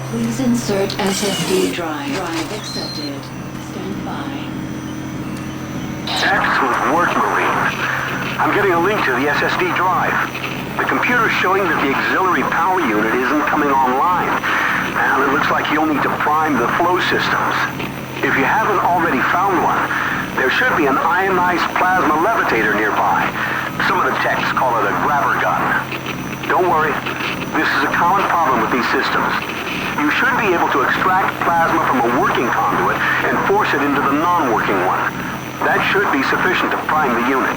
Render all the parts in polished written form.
Please insert SSD drive. Drive accepted. Stand by. Excellent work, Marine. I'm getting a link to the SSD drive. The computer's showing that the auxiliary power unit isn't coming online. And it looks like you'll need to prime the flow systems. If you haven't already found one, there should be an ionized plasma levitator nearby. Some of the techs call it a grabber gun. Don't worry, this is a common problem with these systems. You should be able to extract plasma from a working conduit and force it into the non-working one. That should be sufficient to prime the unit.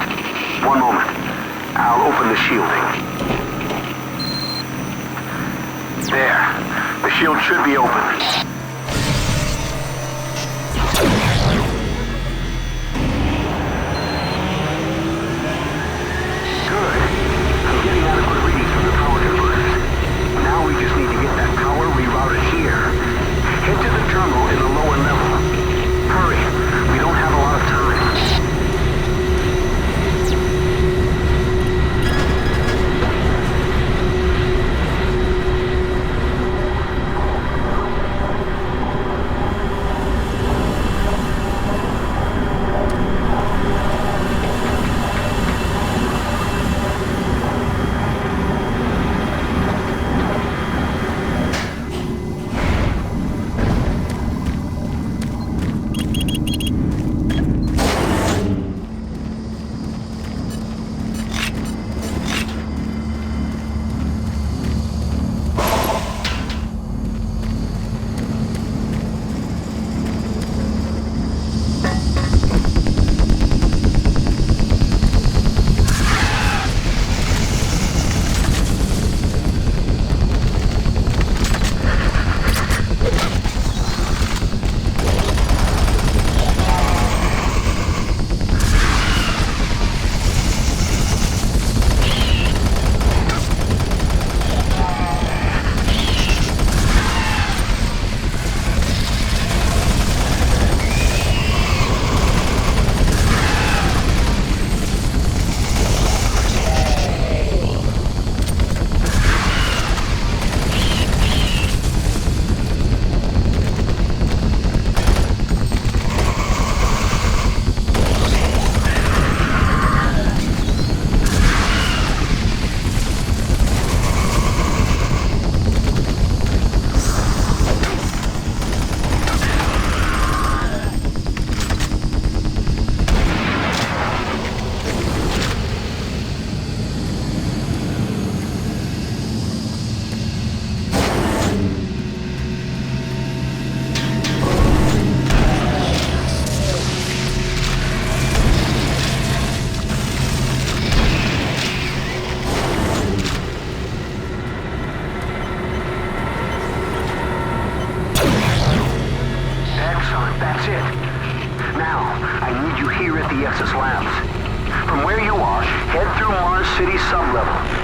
One moment. I'll open the shielding. There. The shield should be open. Good. I'm getting adequate readings from the power converters. Now we just need to get that power rerouted here. Head to the terminal in the lower level. Hurry. We don't have a lot of time.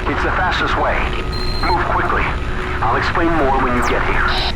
It's the fastest way. Move quickly. I'll explain more when you get here.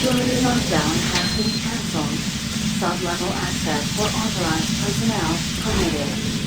Security lockdown has been cancelled. Sub-level access for authorized personnel permitted.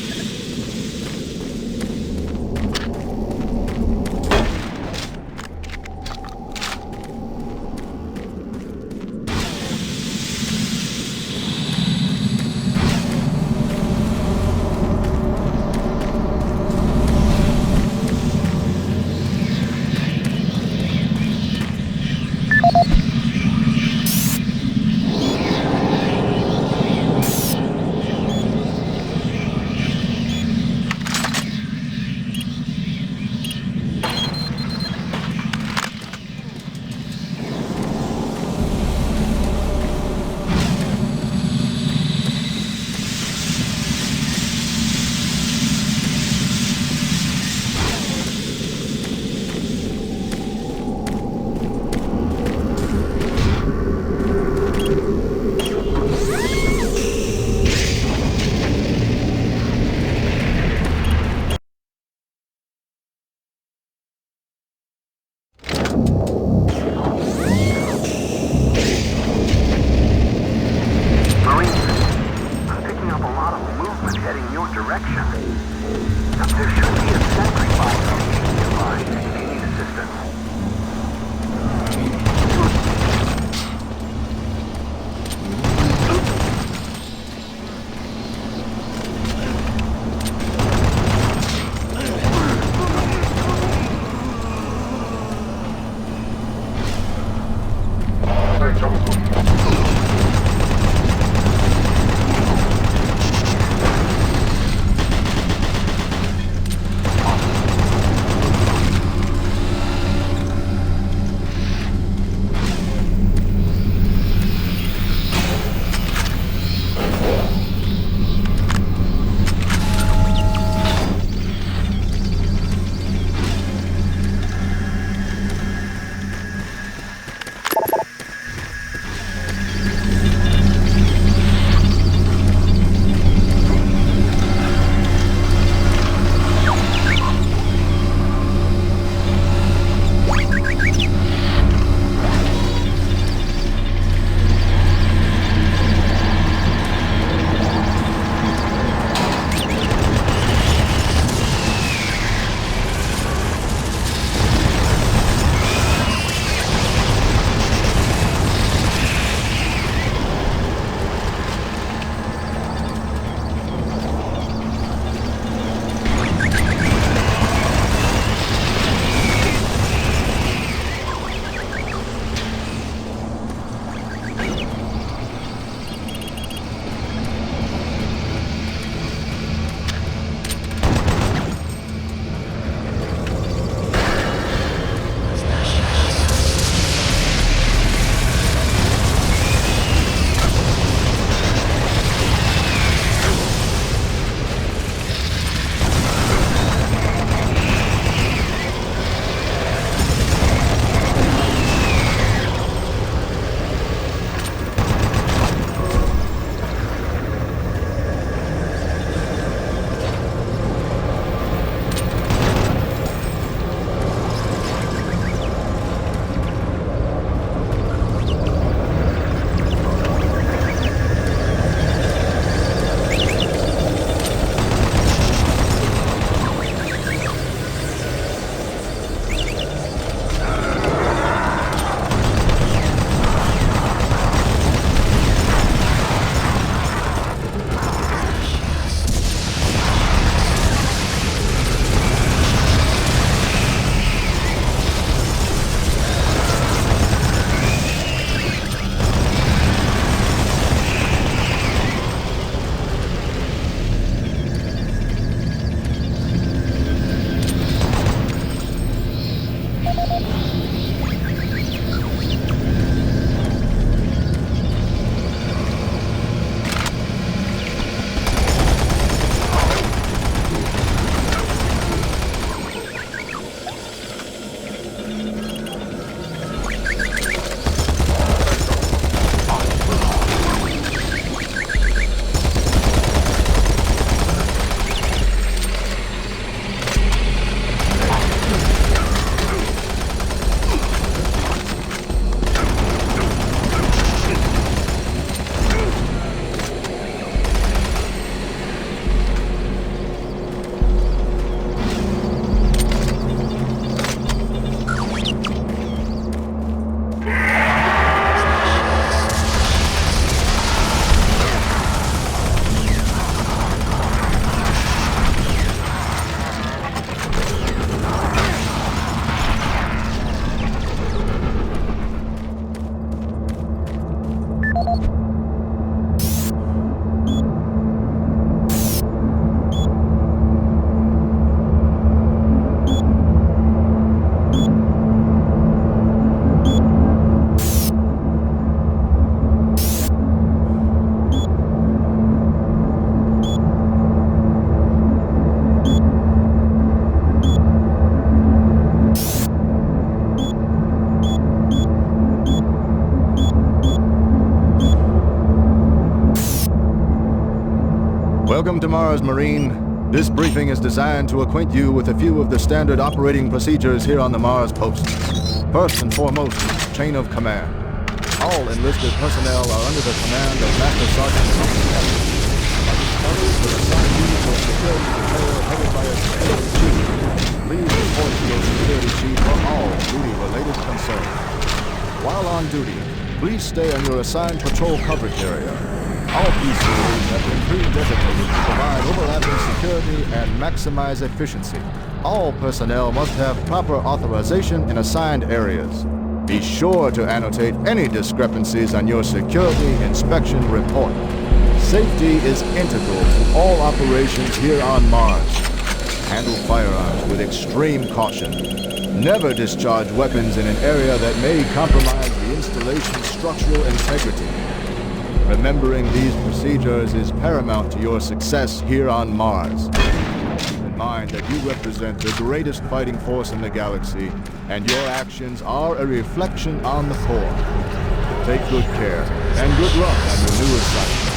Welcome to Mars, Marine. This briefing is designed to acquaint you with a few of the standard operating procedures here on the Mars post. First and foremost, chain of command. All enlisted personnel are under the command of Master Sergeant Thomas Captain. Others will assign you to a security detail headed by a security chief. Please report to your security chief for all duty-related concerns. While on duty, please stay on your assigned patrol coverage area. All PCAs have been pre-designated to provide overlapping security and maximize efficiency. All personnel must have proper authorization in assigned areas. Be sure to annotate any discrepancies on your security inspection report. Safety is integral to all operations here on Mars. Handle firearms with extreme caution. Never discharge weapons in an area that may compromise the installation's structural integrity. Remembering these procedures is paramount to your success here on Mars. Keep in mind that you represent the greatest fighting force in the galaxy, and your actions are a reflection on the Corps. Take good care, and good luck on your new assignment.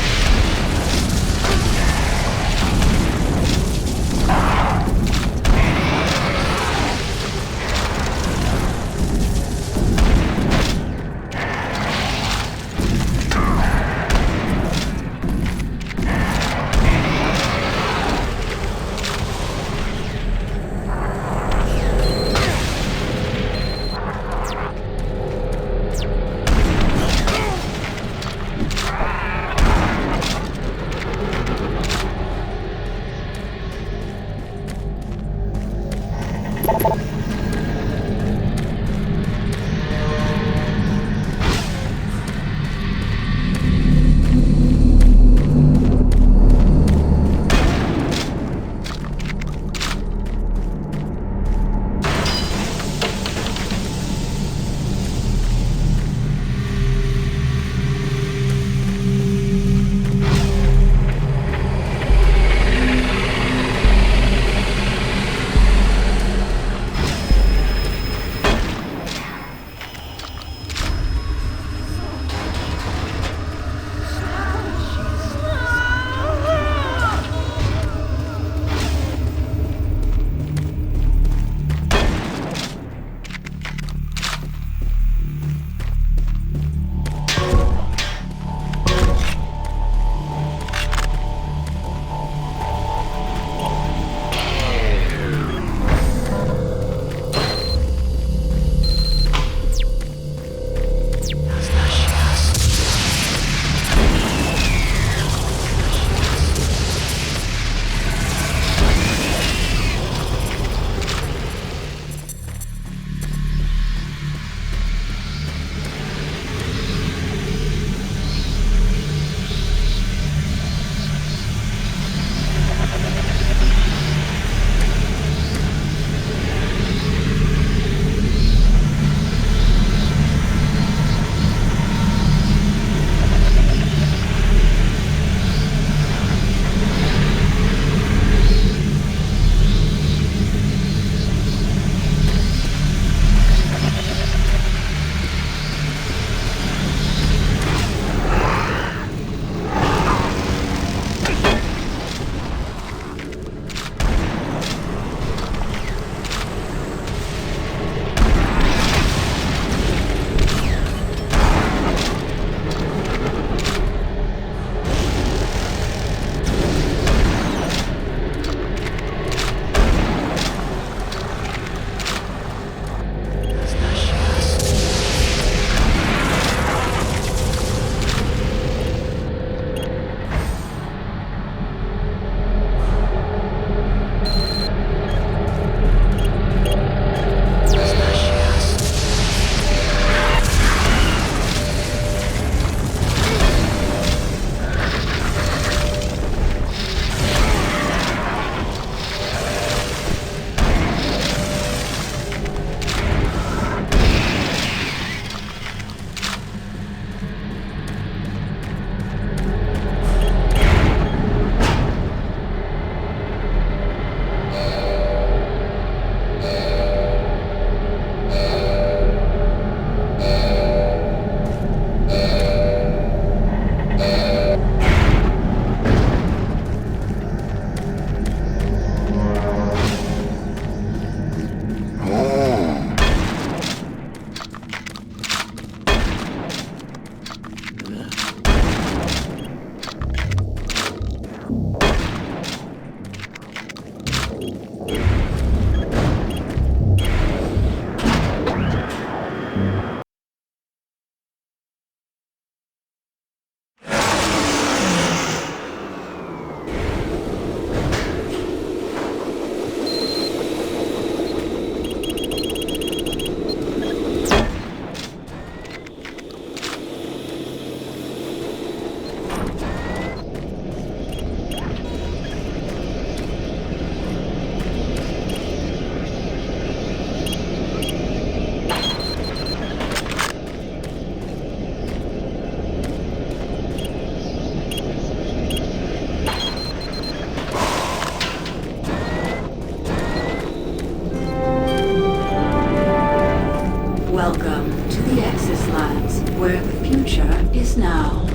Welcome to the Axis Labs, where the future is now.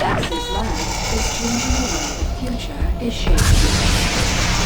Axis Labs is changing the way the future is shaped.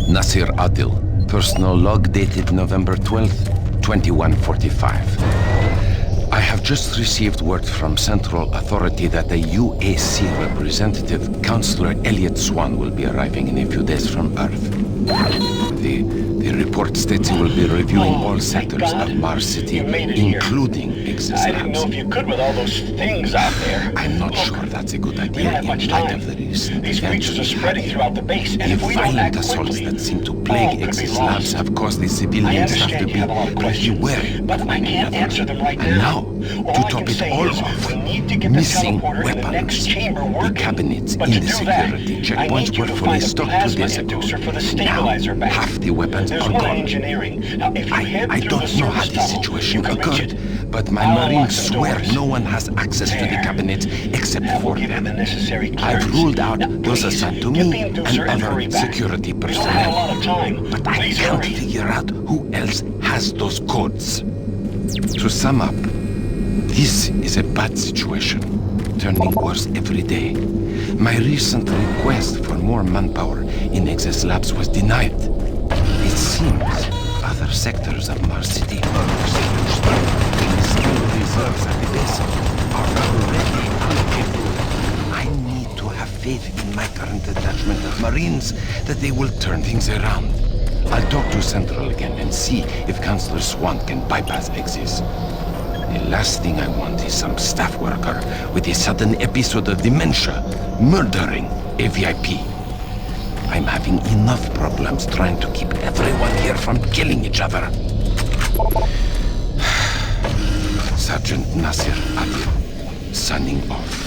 Nasir Adil. Personal log dated November 12th, 2145. I have just received word from Central Authority that the UAC representative, Councillor Elliot Swan, will be arriving in a few days from Earth. The report states he will be reviewing all sectors of Mars City, including Axis Labs. I didn't know if you could with all those things out there. I'm not sure that's a good idea in light of the recent These creatures are spreading throughout the base, and the if we don't violent act assaults quickly, that seem to plague all could be Axis lost. Labs have caused the I civilian staff to understand be you have a lot of pretty questions, wary. but I can't answer them right And now. now, All to I top can it say all is off, we need to get the missing teleporter in the next weapons. chamber The working. cabinets But in to the do that, security I checkpoints need you were to fully find a stocked 2 plasma days ago. inducer for the Now, stabilizer bank. half the weapons There's are one gone. engineering. Now, if you head I through don't the know how service this tunnel, situation you can reach occurred, it. but my I'll unlock Marines some swear doors. no one has access to the There. cabinets except That will for give him the them. necessary I've clearance. ruled out Now, those please, assigned to get me the inducer and hurry other back. security We don't have a lot personnel. of time. But I Please can't hurry. figure out who else has those codes. To sum up, this is a bad situation, turning worse every day. My recent request for more manpower in Axis Labs was denied. It seems other sectors of Mars City skill reserves at the base are already allocated. I need to have faith in my current detachment of Marines that they will turn things around. I'll talk to Central again and see if Councillor Swan can bypass Axis. The last thing I want is some staff worker with a sudden episode of dementia murdering a VIP. I'm having enough problems trying to keep everyone here from killing each other. Sergeant Nasir Adil, signing off.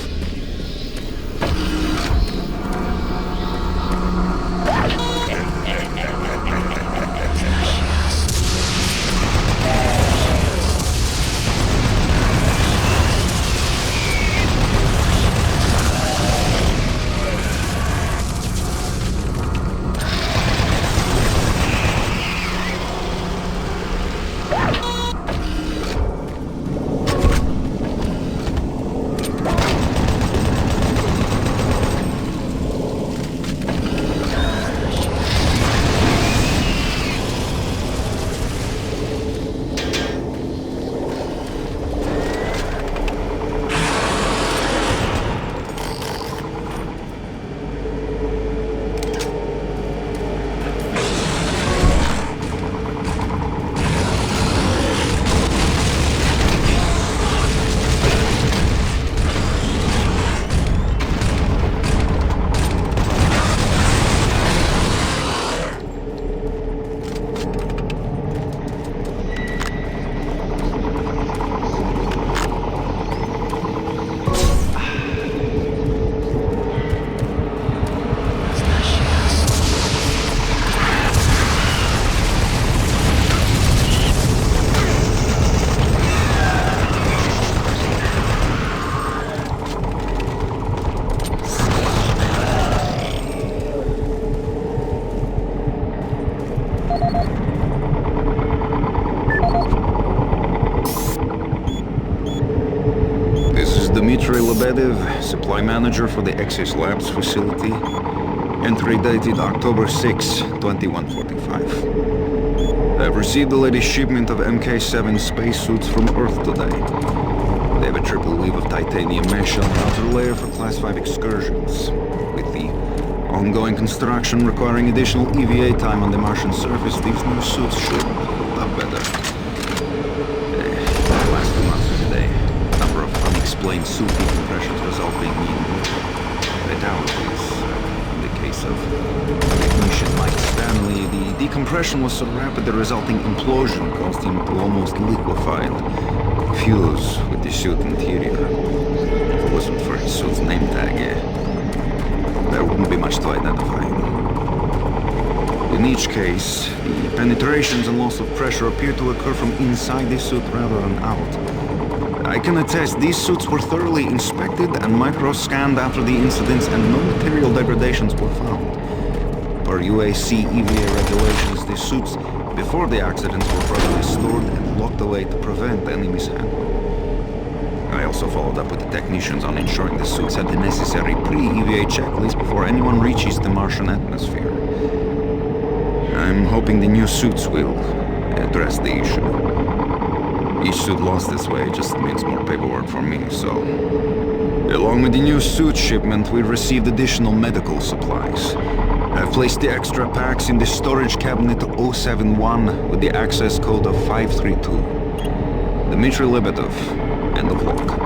Lebedev, supply manager for the Axis Labs facility. Entry dated October 6, 2145. I've received the latest shipment of MK7 spacesuits from Earth today. They have a triple weave of titanium mesh on the outer layer for Class 5 excursions. With the ongoing construction requiring additional EVA time on the Martian surface, these new suits should hold up better. The last 2 months of the day, number of unexplained suit decompressions resulting in fatalities. In the case of technician Mike Stanley, the decompression was so rapid the resulting implosion caused him to almost liquefy and fuse with the suit interior. If it wasn't for his suit's name tag, there wouldn't be much to identify. In each case, the penetrations and loss of pressure appear to occur from inside the suit rather than out. I can attest these suits were thoroughly inspected and micro-scanned after the incidents, and no material degradations were found. Per UAC EVA regulations, the suits before the accidents were properly stored and locked away to prevent any mishandling. I also followed up with the technicians on ensuring the suits had the necessary pre-EVA checklist before anyone reaches the Martian atmosphere. I'm hoping the new suits will address the issue. Each suit lost this way just means more paperwork for me, so... Along with the new suit shipment, we received additional medical supplies. I've placed the extra packs in the storage cabinet 071 with the access code of 532. Dmitry Lebedev, end of log.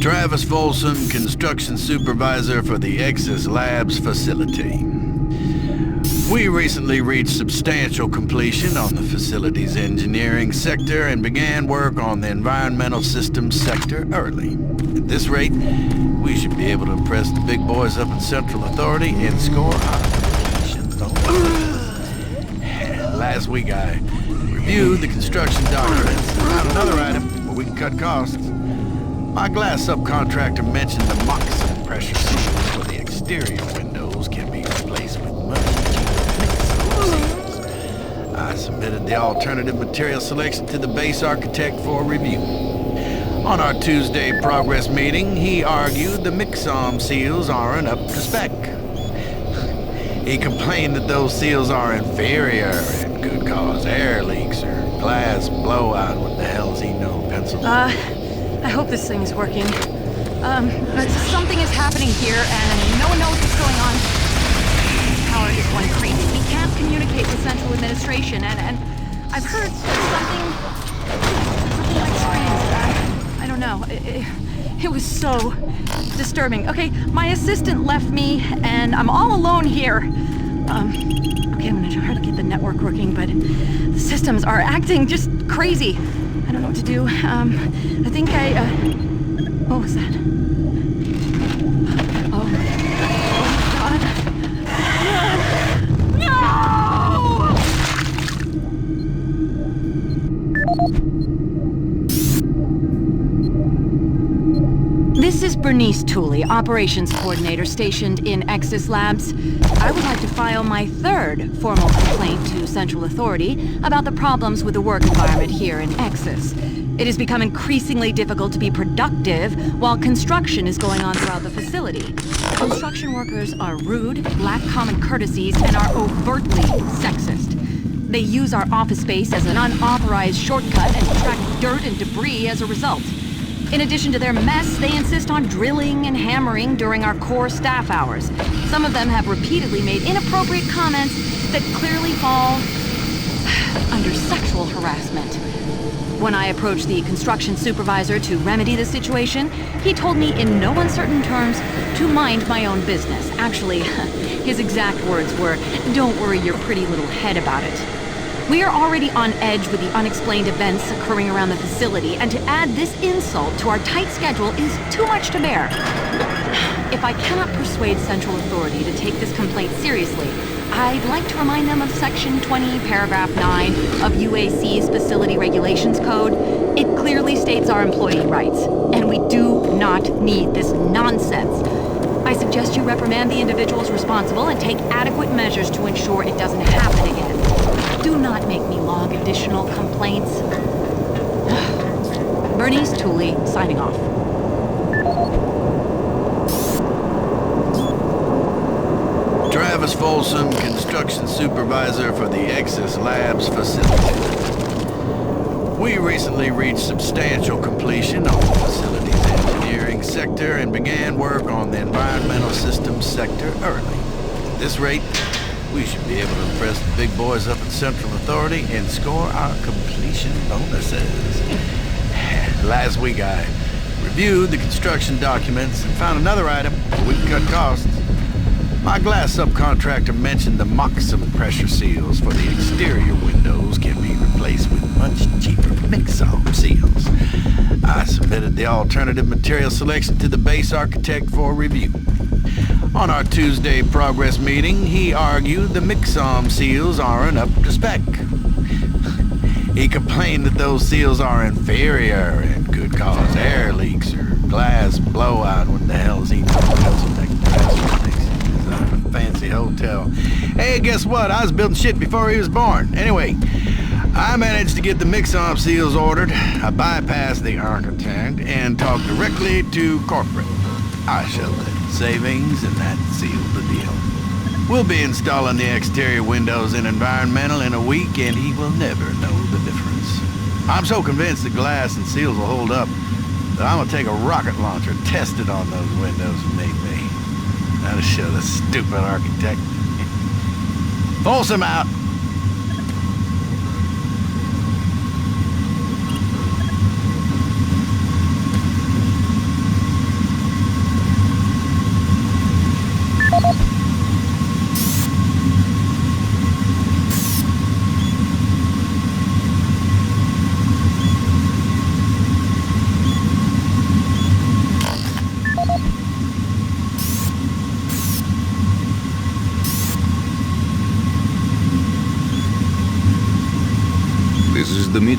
Travis Folsom, Construction Supervisor for the Exis Labs facility. We recently reached substantial completion on the facility's engineering sector and began work on the environmental systems sector early. At this rate, we should be able to impress the big boys up in Central Authority and score our completion bonus. Last week I reviewed the construction documents and found another item where we can cut costs. My glass subcontractor mentioned the moccasin pressure seals for the exterior windows can be replaced with much cheaper seals. I submitted the alternative material selection to the base architect for review. On our Tuesday progress meeting, he argued the Mixom seals aren't up to spec. He complained that those seals are inferior and could cause air leaks or glass blowout. What the hell does he know, Pennsylvania? I hope this thing is working. Something is happening here, and no one knows what's going on. Power is going crazy. We can't communicate with central administration, and I've heard something like screams. I don't know. It was so disturbing. Okay, my assistant left me, and I'm all alone here. Okay, I'm gonna try to get the network working, but the systems are acting just crazy. I don't know what to do. I think what was that? Oh God. No! This is Bernice Tooley, Operations Coordinator stationed in Exis Labs. I would like to file my third formal complaint to Central Authority about the problems with the work environment here in Exis. It has become increasingly difficult to be productive while construction is going on throughout the facility. Construction workers are rude, lack common courtesies, and are overtly sexist. They use our office space as an unauthorized shortcut and track dirt and debris as a result. In addition to their mess, they insist on drilling and hammering during our core staff hours. Some of them have repeatedly made inappropriate comments that clearly fall under sexual harassment. When I approached the construction supervisor to remedy the situation, he told me in no uncertain terms to mind my own business. Actually, his exact words were, "Don't worry your pretty little head about it." We are already on edge with the unexplained events occurring around the facility, and to add this insult to our tight schedule is too much to bear. If I cannot persuade Central Authority to take this complaint seriously, I'd like to remind them of Section 20, Paragraph 9 of UAC's Facility Regulations Code. It clearly states our employee rights, and we do not need this nonsense. I suggest you reprimand the individuals responsible and take adequate measures to ensure it doesn't happen again. Do not make me log additional complaints. Bernice Tooley, signing off. Travis Folsom, Construction Supervisor for the Exis Labs facility. We recently reached substantial completion on the facility's engineering sector and began work on the environmental systems sector early. At this rate, we should be able to impress the big boys up at Central Authority and score our completion bonuses. Last week I reviewed the construction documents and found another item where we can cut costs. My glass subcontractor mentioned the moccasin pressure seals for the exterior windows can be replaced with much cheaper Mixom seals. I submitted the alternative material selection to the base architect for review. On our Tuesday progress meeting, he argued the Mixom seals aren't up to spec. He complained that those seals are inferior and could cause air leaks or glass blowout. What the hell is he doing? Fancy hotel. Hey, guess what? I was building shit before he was born. Anyway, I managed to get the Mixom seals ordered. I bypassed the architect and talked directly to corporate. I showed the savings and that sealed the deal. We'll be installing the exterior windows in environmental in a week and he will never know the difference. I'm so convinced the glass and seals will hold up that I'm gonna take a rocket launcher, test it on those windows and make me. That'll show the stupid architect. Folsom out.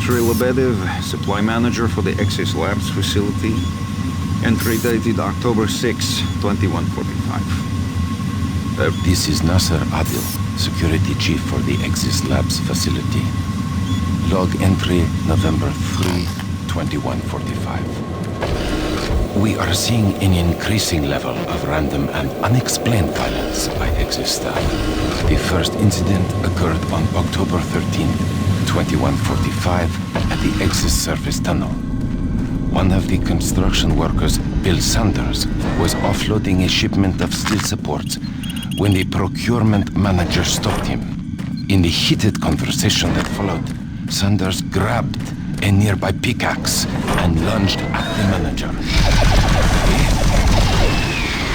Dmitry Lebedev, supply manager for the Axis Labs facility. Entry dated October 6, 2145. This is Nasser Adil, security chief for the Axis Labs facility. Log entry November 3, 2145. We are seeing an increasing level of random and unexplained violence by Axis staff. The first incident occurred on October 13, 2145 at the Axis surface tunnel. One of the construction workers, Bill Sanders, was offloading a shipment of steel supports when the procurement manager stopped him. In the heated conversation that followed, Sanders grabbed a nearby pickaxe and lunged at the manager.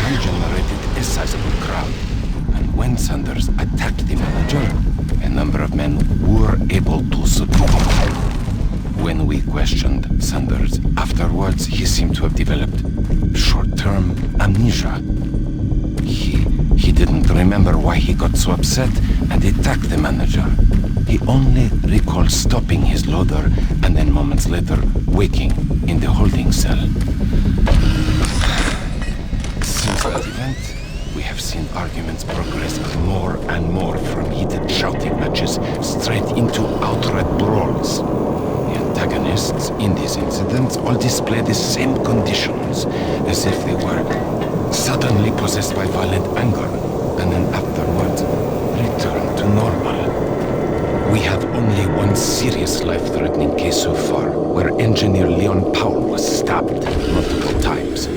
He generated a sizable crowd, and when Sanders attacked the manager, a number of men were able to subdue him. When we questioned Sanders afterwards, he seemed to have developed short-term amnesia. He didn't remember why he got so upset and attacked the manager. He only recalled stopping his loader and then moments later waking in the holding cell. Since that event, we have seen arguments progress more and more from heated shouting matches straight into outright brawls. The antagonists in these incidents all display the same conditions, as if they were suddenly possessed by violent anger, and then afterwards return to normal. We have only one serious life-threatening case so far, where engineer Leon Powell was stabbed multiple times.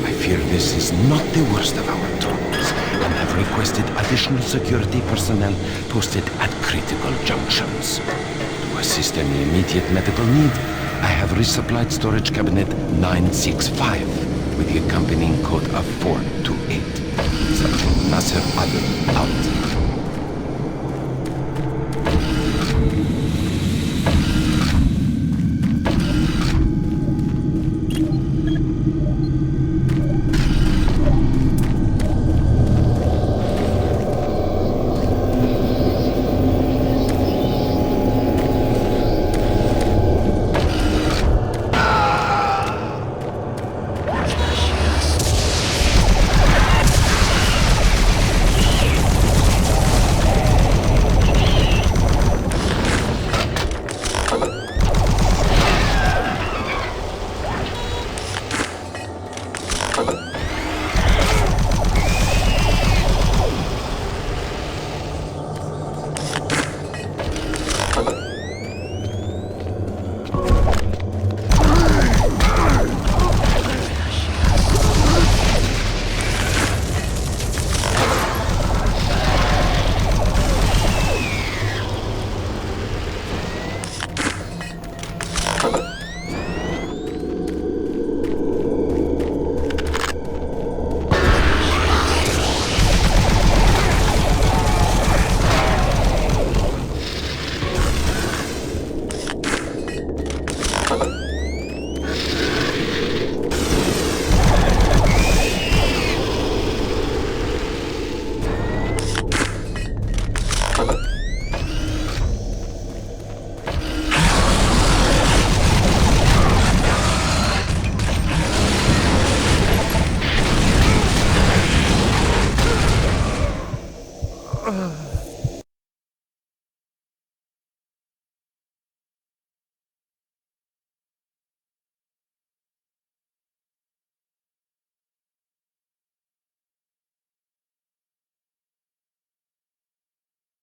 I fear this is not the worst of our troubles, and have requested additional security personnel posted at critical junctions. To assist any immediate medical need, I have resupplied storage cabinet 965 with the accompanying code of 428. Nasser Adel out.